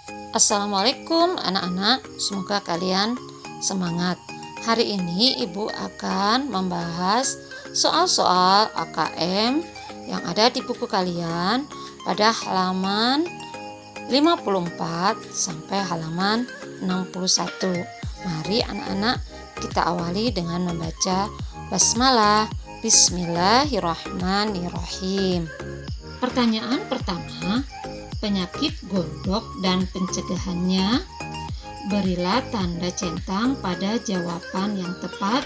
Assalamualaikum anak-anak, semoga kalian semangat. Hari ini Ibu akan membahas soal-soal AKM yang ada di buku kalian pada halaman 54 sampai halaman 61. Mari anak-anak kita awali dengan membaca basmalah. Bismillahirrahmanirrahim. Pertanyaan pertama, penyakit gondok dan pencegahannya. Berilah tanda centang pada jawaban yang tepat.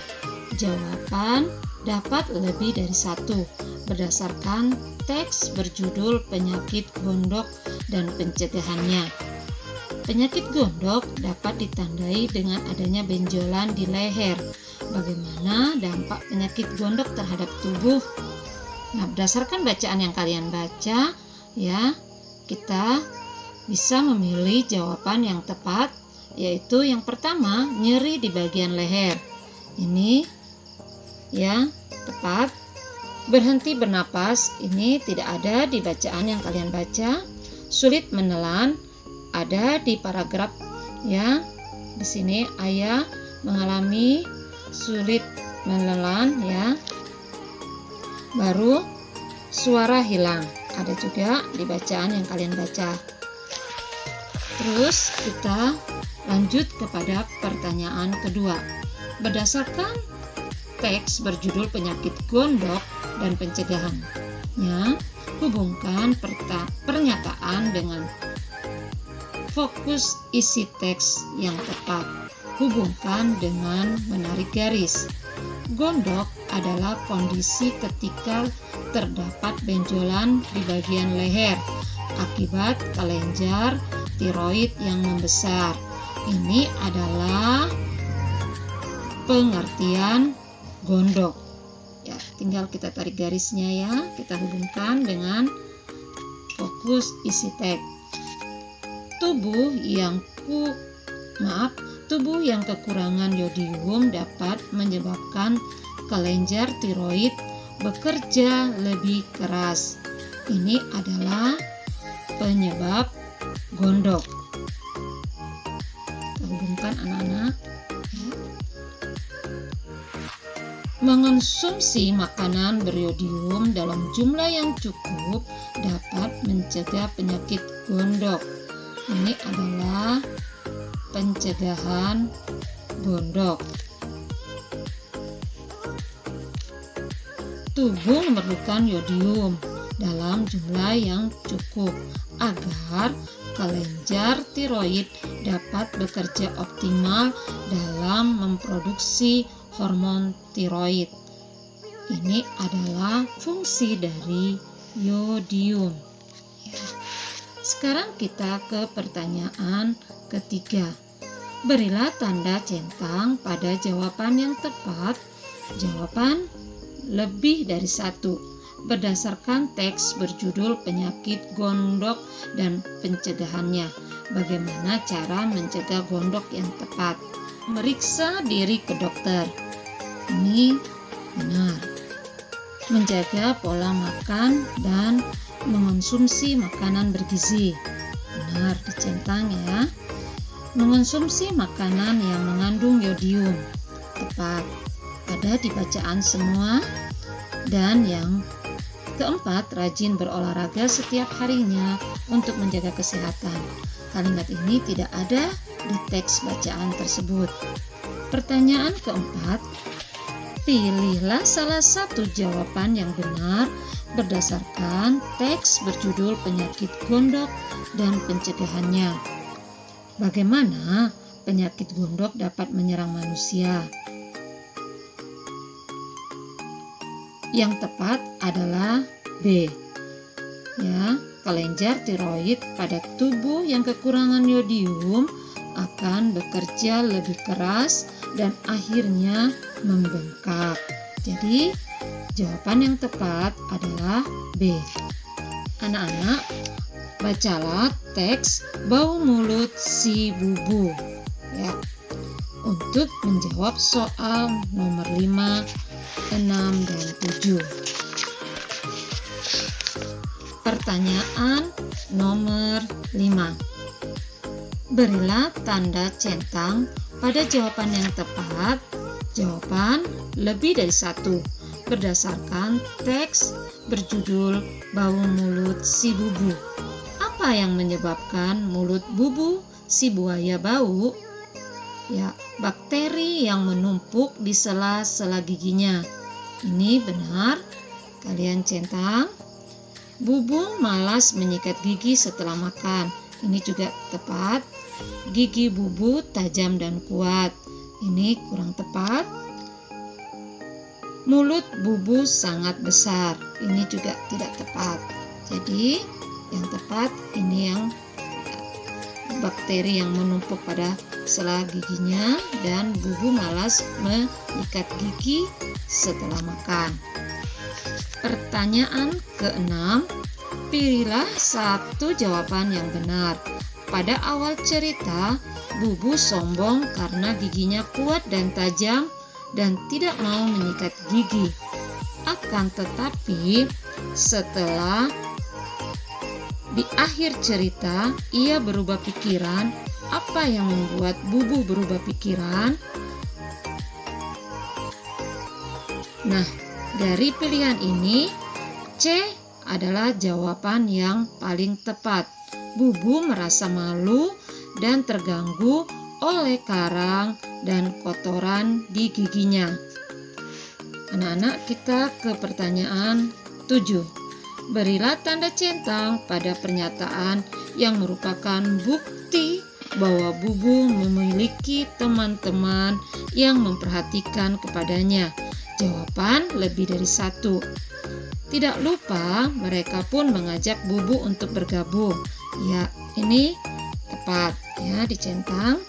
Jawaban dapat lebih dari satu berdasarkan teks berjudul penyakit gondok dan pencegahannya. Penyakit gondok dapat ditandai dengan adanya benjolan di leher. Bagaimana dampak penyakit gondok terhadap tubuh? Nah, berdasarkan bacaan yang kalian baca, ya, kita bisa memilih jawaban yang tepat, yaitu yang pertama, nyeri di bagian leher. Ini ya, tepat. Berhenti bernapas, ini tidak ada di bacaan yang kalian baca. Sulit menelan ada di paragraf, ya. Di sini ayah mengalami sulit menelan, ya. Baru suara hilang ada juga di bacaan yang kalian baca. Terus kita lanjut kepada pertanyaan kedua. Berdasarkan teks berjudul penyakit gondok dan pencegahannya, hubungkan pernyataan dengan fokus isi teks yang tepat. Hubungkan dengan menarik garis. Gondok adalah kondisi ketika terdapat benjolan di bagian leher akibat kelenjar tiroid yang membesar. Ini adalah pengertian gondok. Ya, tinggal kita tarik garisnya ya. Kita hubungkan dengan fokus isi teks. Tubuh yang kekurangan yodium dapat menyebabkan kelenjar tiroid bekerja lebih keras. Ini adalah penyebab gondok. Kita hubungkan anak-anak. Mengonsumsi makanan beriodium dalam jumlah yang cukup dapat mencegah penyakit gondok. Ini adalah pencegahan gondok. Tubuh memerlukan yodium dalam jumlah yang cukup agar kelenjar tiroid dapat bekerja optimal dalam memproduksi hormon tiroid. Ini adalah fungsi dari yodium. Sekarang kita ke pertanyaan ketiga. Berilah tanda centang pada jawaban yang tepat. Jawaban lebih dari satu berdasarkan teks berjudul penyakit gondok dan pencegahannya. Bagaimana cara mencegah gondok yang tepat? Meriksa diri ke dokter. Ini benar. Menjaga pola makan dan mengonsumsi makanan bergizi. Benar, dicentang ya. Mengonsumsi makanan yang mengandung yodium. Tepat. Ada di bacaan semua. Dan yang keempat, rajin berolahraga setiap harinya untuk menjaga kesehatan. Kalimat ini tidak ada di teks bacaan tersebut. Pertanyaan keempat, pilihlah salah satu jawaban yang benar berdasarkan teks berjudul penyakit gondok dan pencegahannya. Bagaimana penyakit gondok dapat menyerang manusia? Yang tepat adalah B. Ya, kelenjar tiroid pada tubuh yang kekurangan yodium akan bekerja lebih keras dan akhirnya membengkak. Jadi, jawaban yang tepat adalah B. Anak-anak, bacalah teks bau mulut si bubu ya, untuk menjawab soal nomor 5, 6, dan 7. Pertanyaan nomor 5. Berilah tanda centang pada jawaban yang tepat. Jawaban lebih dari satu berdasarkan teks berjudul Bau Mulut Si Bubu. Apa yang menyebabkan mulut bubu si buaya bau? Ya, bakteri yang menumpuk di sela-sela giginya. Ini benar. Kalian centang. Bubu malas menyikat gigi setelah makan. Ini juga tepat. Gigi bubu tajam dan kuat. Ini kurang tepat. Mulut bubu sangat besar. Ini juga tidak tepat. Jadi yang tepat ini yang bakteri yang menumpuk pada sela giginya dan bubu malas menyikat gigi setelah makan. Pertanyaan ke-6, pilihlah satu jawaban yang benar. Pada awal cerita, bubu sombong karena giginya kuat dan tajam dan tidak mau menyikat gigi. Akan tetapi, setelah di akhir cerita, ia berubah pikiran. Apa yang membuat bubu berubah pikiran? Nah, dari pilihan ini, C adalah jawaban yang paling tepat. Bubu merasa malu dan terganggu oleh karang dan kotoran di giginya. Anak-anak, kita ke pertanyaan 7. Berilah tanda centang pada pernyataan yang merupakan bukti bahwa bubu memiliki teman-teman yang memperhatikan kepadanya. Jawaban lebih dari satu. Tidak lupa mereka pun mengajak bubu untuk bergabung. Ya, ini tepat ya, dicentang.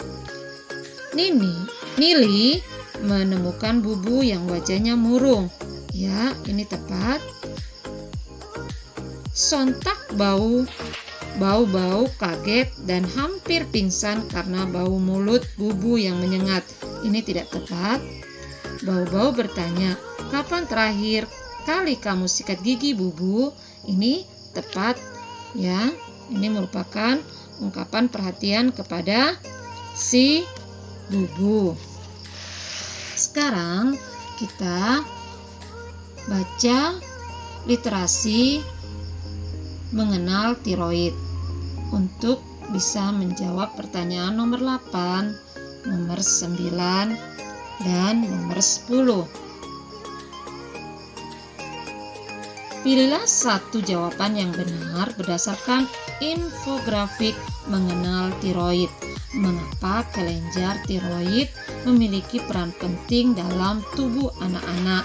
Nili menemukan bubu yang wajahnya murung. Ya, ini tepat. Sontak bau kaget dan hampir pingsan karena bau mulut bubu yang menyengat. Ini tidak tepat. Bau-bau bertanya, kapan terakhir kali kamu sikat gigi bubu? Ini tepat ya. Ini merupakan ungkapan perhatian kepada si bubu. Sekarang kita baca literasi mengenal tiroid untuk bisa menjawab pertanyaan nomor 8, nomor 9, dan nomor 10. Pilihlah satu jawaban yang benar berdasarkan infografik mengenal tiroid. Mengapa kelenjar tiroid memiliki peran penting dalam tubuh anak-anak?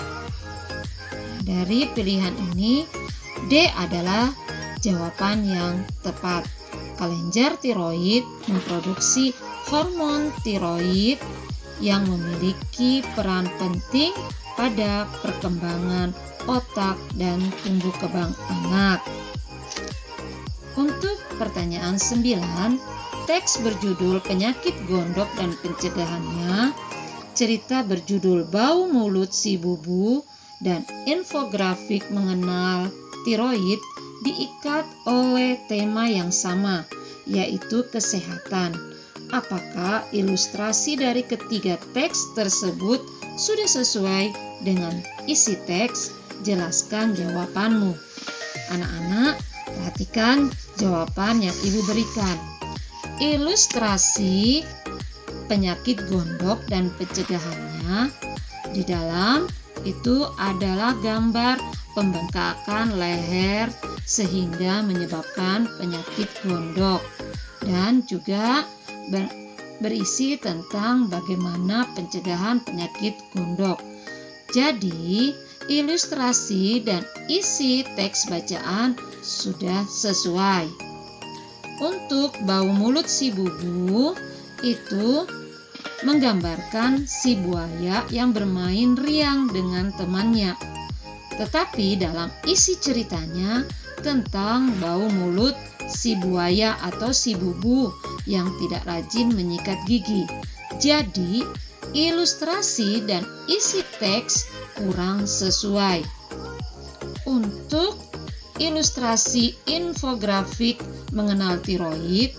Dari pilihan ini, D adalah jawaban yang tepat. Kelenjar tiroid memproduksi hormon tiroid yang memiliki peran penting pada perkembangan otak dan tumbuh kembang anak. Untuk pertanyaan 9, teks berjudul Penyakit Gondok dan Pencegahannya, cerita berjudul Bau Mulut Si Bubu, dan infografik mengenal tiroid diikat oleh tema yang sama, yaitu kesehatan. Apakah ilustrasi dari ketiga teks tersebut sudah sesuai dengan isi teks? Jelaskan jawabanmu. Anak-anak, perhatikan jawaban yang Ibu berikan. Ilustrasi penyakit gondok dan pencegahannya, di dalam itu adalah gambar pembengkakan leher sehingga menyebabkan penyakit gondok, dan juga berisi tentang bagaimana pencegahan penyakit gondok. Jadi, ilustrasi dan isi teks bacaan sudah sesuai. Untuk bau mulut si bubu itu menggambarkan si buaya yang bermain riang dengan temannya. Tetapi dalam isi ceritanya tentang bau mulut si buaya atau si bubu yang tidak rajin menyikat gigi. Jadi, ilustrasi dan isi teks kurang sesuai. Untuk ilustrasi infografik mengenal tiroid,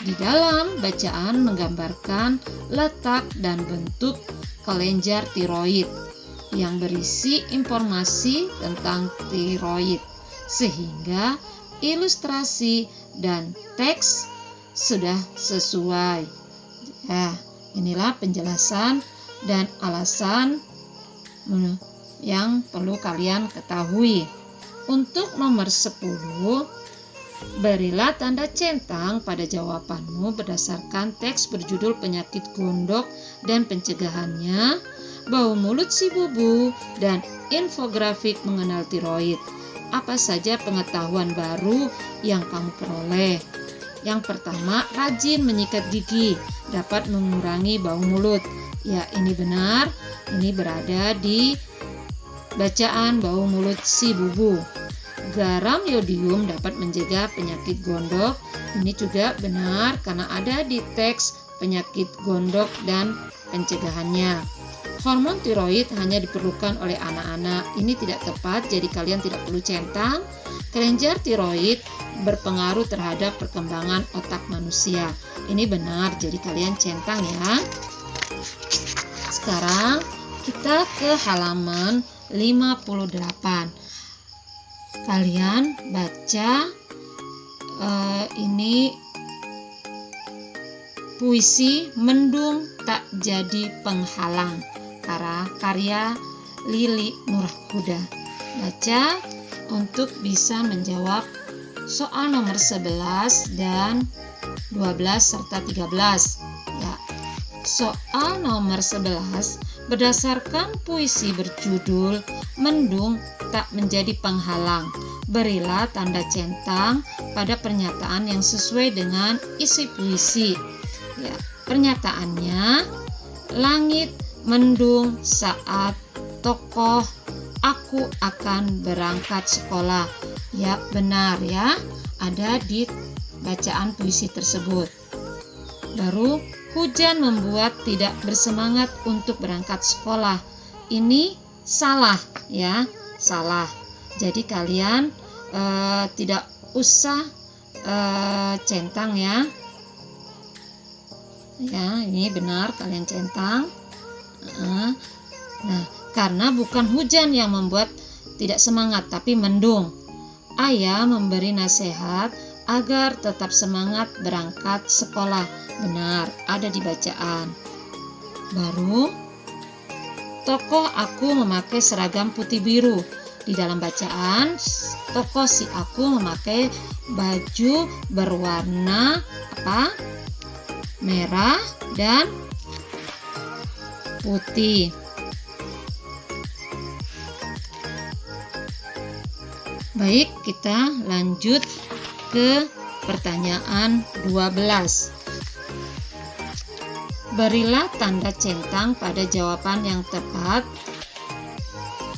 Di dalam bacaan menggambarkan letak dan bentuk kelenjar tiroid yang berisi informasi tentang tiroid, sehingga ilustrasi dan teks sudah sesuai. Nah, inilah penjelasan dan alasan yang perlu kalian ketahui. Untuk nomor 10, berilah tanda centang pada jawabanmu berdasarkan teks berjudul penyakit gondok dan pencegahannya, bau mulut si bubu, dan infografik mengenal tiroid. Apa saja pengetahuan baru yang kamu peroleh? Yang pertama, rajin menyikat gigi dapat mengurangi bau mulut. Ya, ini benar. Ini berada di bacaan bau mulut si bubu. Garam yodium dapat mencegah penyakit gondok. Ini juga benar karena ada di teks penyakit gondok dan pencegahannya. Hormon tiroid hanya diperlukan oleh anak-anak. Ini tidak tepat, jadi kalian tidak perlu centang. Kelenjar tiroid berpengaruh terhadap perkembangan otak manusia. Ini benar, jadi kalian centang ya. Sekarang kita ke halaman 58. Kalian baca ini puisi Mendung Tak Jadi Penghalang karya Lili Nurhuda. Baca untuk bisa menjawab soal nomor 11 dan 12 serta 13. Ya. Soal nomor 11 berdasarkan puisi berjudul Mendung Tak Menjadi Penghalang, berilah tanda centang pada pernyataan yang sesuai dengan isi puisi. Ya, pernyataannya, langit mendung saat tokoh aku akan berangkat sekolah. Ya, benar ya, ada di bacaan puisi tersebut. Baru, hujan membuat tidak bersemangat untuk berangkat sekolah. Ini salah ya, salah. Jadi kalian tidak usah centang ya. Ya, ini benar kalian centang. Nah, karena bukan hujan yang membuat tidak semangat, tapi mendung. Ayah memberi nasihat agar tetap semangat berangkat sekolah. Benar, ada di bacaan. Baru, tokoh aku memakai seragam putih biru. Di dalam bacaan, tokoh si aku memakai baju berwarna merah dan putih. Baik, kita lanjut ke pertanyaan 12. Berilah tanda centang pada jawaban yang tepat.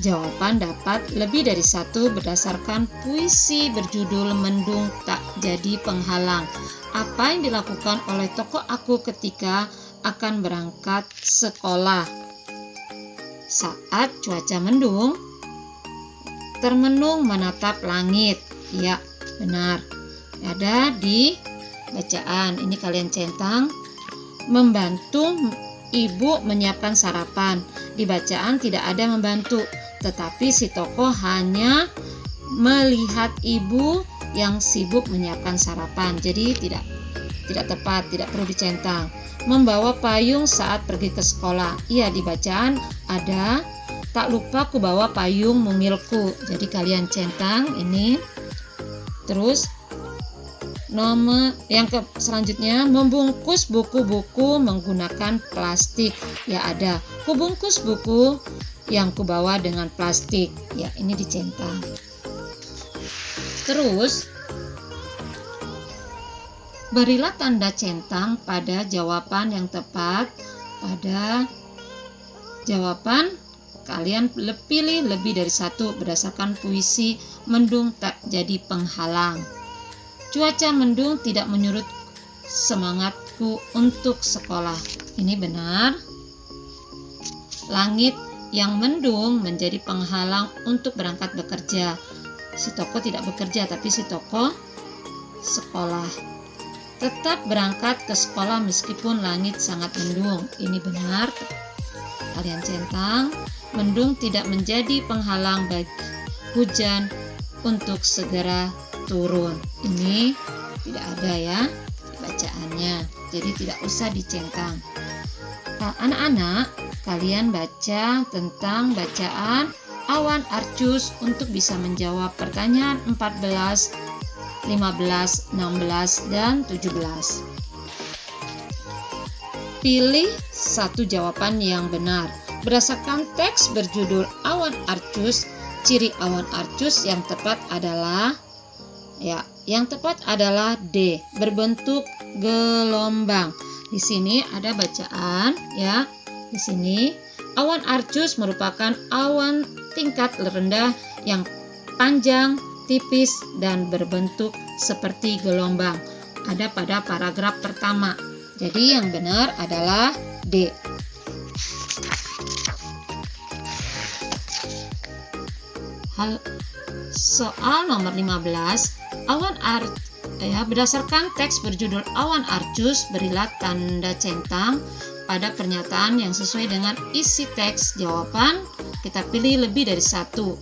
Jawaban dapat lebih dari satu berdasarkan puisi berjudul Mendung Tak Jadi Penghalang. Apa yang dilakukan oleh tokoh aku ketika akan berangkat sekolah? Saat cuaca mendung, termenung menatap langit. Ya, benar. Ada di bacaan. Ini kalian centang. Membantu ibu menyiapkan sarapan. Di bacaan tidak ada membantu, tetapi si tokoh hanya melihat ibu yang sibuk menyiapkan sarapan. Jadi tidak tepat, tidak perlu dicentang. Membawa payung saat pergi ke sekolah. Iya, di bacaan ada tak lupa ku bawa payung mungilku. Jadi kalian centang ini. Terus nomor yang selanjutnya, membungkus buku-buku menggunakan plastik. Ya, ada kubungkus buku yang kubawa dengan plastik. Ya, ini dicentang. Terus berilah tanda centang pada jawaban yang tepat. Pada jawaban kalian pilih lebih dari satu berdasarkan puisi Mendung Tak Jadi Penghalang. Cuaca mendung tidak menyurut semangatku untuk sekolah. Ini benar. Langit yang mendung menjadi penghalang untuk berangkat bekerja. Si tokoh tidak bekerja, tapi si tokoh sekolah. Tetap berangkat ke sekolah meskipun langit sangat mendung. Ini benar. Kalian centang. Mendung tidak menjadi penghalang bagi hujan untuk segera turun. Ini tidak ada ya bacaannya, jadi tidak usah dicentang. Nah, anak-anak, kalian baca tentang bacaan awan Arcus untuk bisa menjawab pertanyaan 14, 15, 16, dan 17. Pilih satu jawaban yang benar. Berdasarkan teks berjudul Awan Arcus, ciri awan Arcus yang tepat adalah D, berbentuk gelombang. Di sini ada bacaan ya. Di sini awan Arcus merupakan awan tingkat rendah yang panjang, tipis, dan berbentuk seperti gelombang. Ada pada paragraf pertama. Jadi yang benar adalah D. Soal nomor 15. Berdasarkan teks berjudul Awan Arcus, berilah tanda centang pada pernyataan yang sesuai dengan isi teks. Jawaban kita pilih lebih dari satu.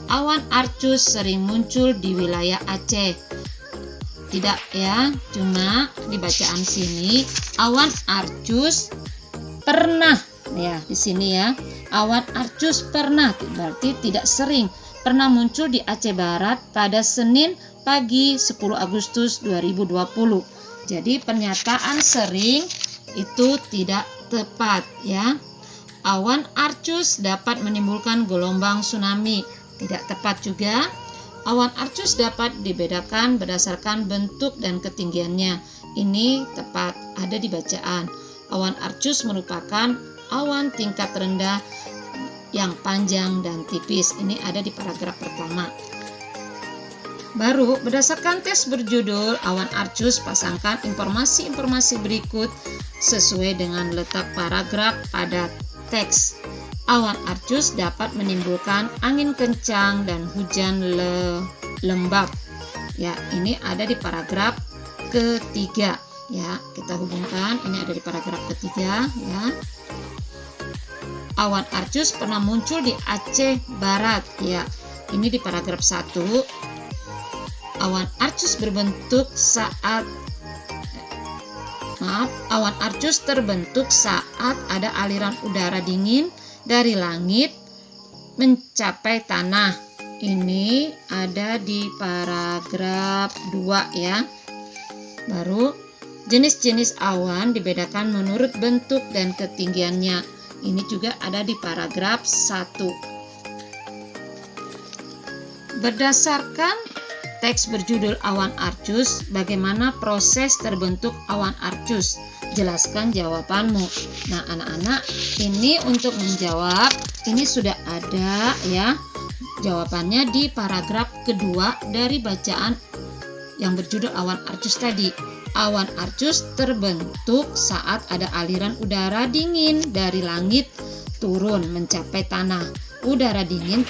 Awan Arcus sering muncul di wilayah Aceh. Tidak ya, cuma di bacaan sini awan Arcus pernah ya, di sini ya. Awan Arcus pernah berarti tidak sering. Pernah muncul di Aceh Barat pada Senin pagi 10 Agustus 2020. Jadi pernyataan sering itu tidak tepat ya. Awan Arcus dapat menimbulkan gelombang tsunami. Tidak tepat juga. Awan Arcus dapat dibedakan berdasarkan bentuk dan ketinggiannya. Ini tepat, ada di bacaan. Awan Arcus merupakan awan tingkat rendah yang panjang dan tipis. Ini ada di paragraf pertama. Baru berdasarkan teks berjudul Awan Arcus, pasangkan informasi-informasi berikut sesuai dengan letak paragraf pada teks. Awan Arcus dapat menimbulkan angin kencang dan hujan lembab. Ya, ini ada di paragraf ketiga. Ya, kita hubungkan. Ini ada di paragraf ketiga. Ya. Awan Arcus pernah muncul di Aceh Barat. Ya, ini di paragraf 1. Awan Arcus awan Arcus terbentuk saat ada aliran udara dingin dari langit mencapai tanah. Ini ada di paragraf 2 ya. Baru jenis-jenis awan dibedakan menurut bentuk dan ketinggiannya. Ini juga ada di paragraf 1. Berdasarkan teks berjudul Awan Arcus, bagaimana proses terbentuk awan Arcus? Jelaskan jawabanmu. Nah, anak-anak, ini untuk menjawab, ini sudah ada ya jawabannya di paragraf kedua dari bacaan yang berjudul Awan Arcus tadi. Awan Arcus terbentuk saat ada aliran udara dingin dari langit turun mencapai tanah. Udara dingin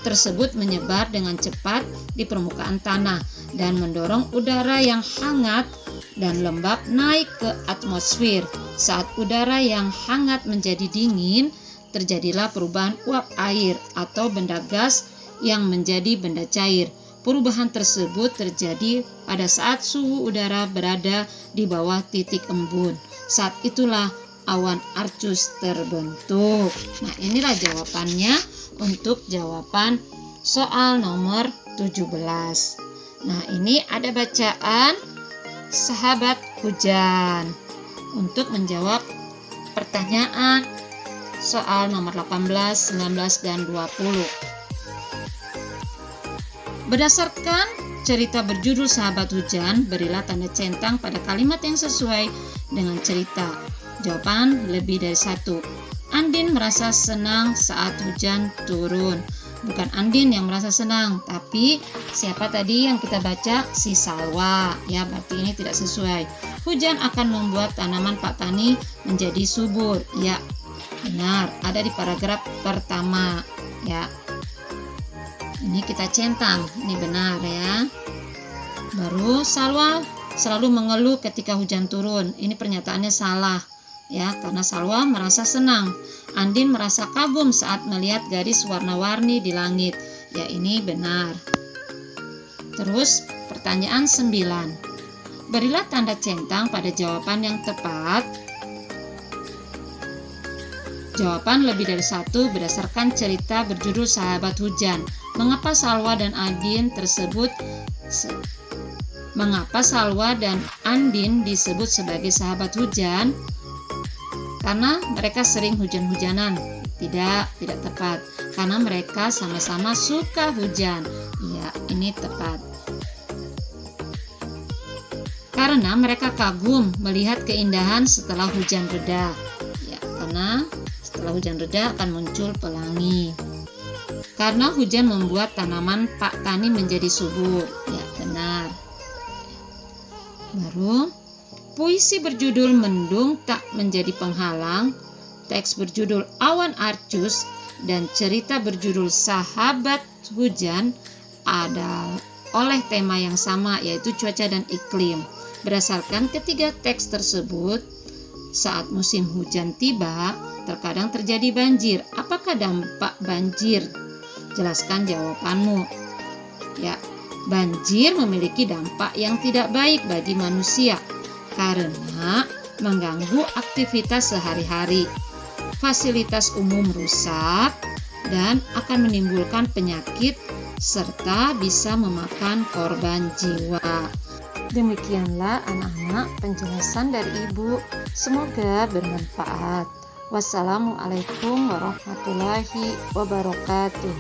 tersebut menyebar dengan cepat di permukaan tanah dan mendorong udara yang hangat dan lembab naik ke atmosfer. Saat udara yang hangat menjadi dingin, terjadilah perubahan uap air atau benda gas yang menjadi benda cair. Perubahan tersebut terjadi pada saat suhu udara berada di bawah titik embun. Saat itulah awan Arcus terbentuk. Nah, inilah jawabannya untuk jawaban soal nomor 17. Nah, ini ada bacaan sahabat hujan untuk menjawab pertanyaan soal nomor 18, 19, dan 20. Berdasarkan cerita berjudul Sahabat Hujan, berilah tanda centang pada kalimat yang sesuai dengan cerita. Jawaban lebih dari satu. Andin merasa senang saat hujan turun. Bukan Andin yang merasa senang, tapi siapa tadi yang kita baca? Si Salwa. Ya, berarti ini tidak sesuai. Hujan akan membuat tanaman Pak Tani menjadi subur. Ya, benar. Ada di paragraf pertama. Ya, ini kita centang. Ini benar ya. Baru Salwa selalu mengeluh ketika hujan turun. Ini pernyataannya salah ya, karena Salwa merasa senang. Andin merasa kagum saat melihat garis warna-warni di langit. Ya, ini benar. Terus pertanyaan 9. Berilah tanda centang pada jawaban yang tepat. Jawaban lebih dari satu berdasarkan cerita berjudul Sahabat Hujan. Mengapa Salwa dan Andin disebut sebagai sahabat hujan? Karena mereka sering hujan-hujanan. Tidak tepat. Karena mereka sama-sama suka hujan. Ya, ini tepat. Karena mereka kagum melihat keindahan setelah hujan reda. Ya, karena setelah hujan reda akan muncul pelangi. Karena hujan membuat tanaman Pak Tani menjadi subur. Ya, benar. Baru, puisi berjudul Mendung Tak Menjadi Penghalang, teks berjudul Awan Arcus, dan cerita berjudul Sahabat Hujan ada oleh tema yang sama, yaitu cuaca dan iklim. Berdasarkan ketiga teks tersebut, saat musim hujan tiba, terkadang terjadi banjir. Apakah dampak banjir? Jelaskan jawabanmu. Ya, banjir memiliki dampak yang tidak baik bagi manusia karena mengganggu aktivitas sehari-hari. Fasilitas umum rusak dan akan menimbulkan penyakit serta bisa memakan korban jiwa. Demikianlah anak-anak penjelasan dari Ibu. Semoga bermanfaat. Wassalamualaikum warahmatullahi wabarakatuh.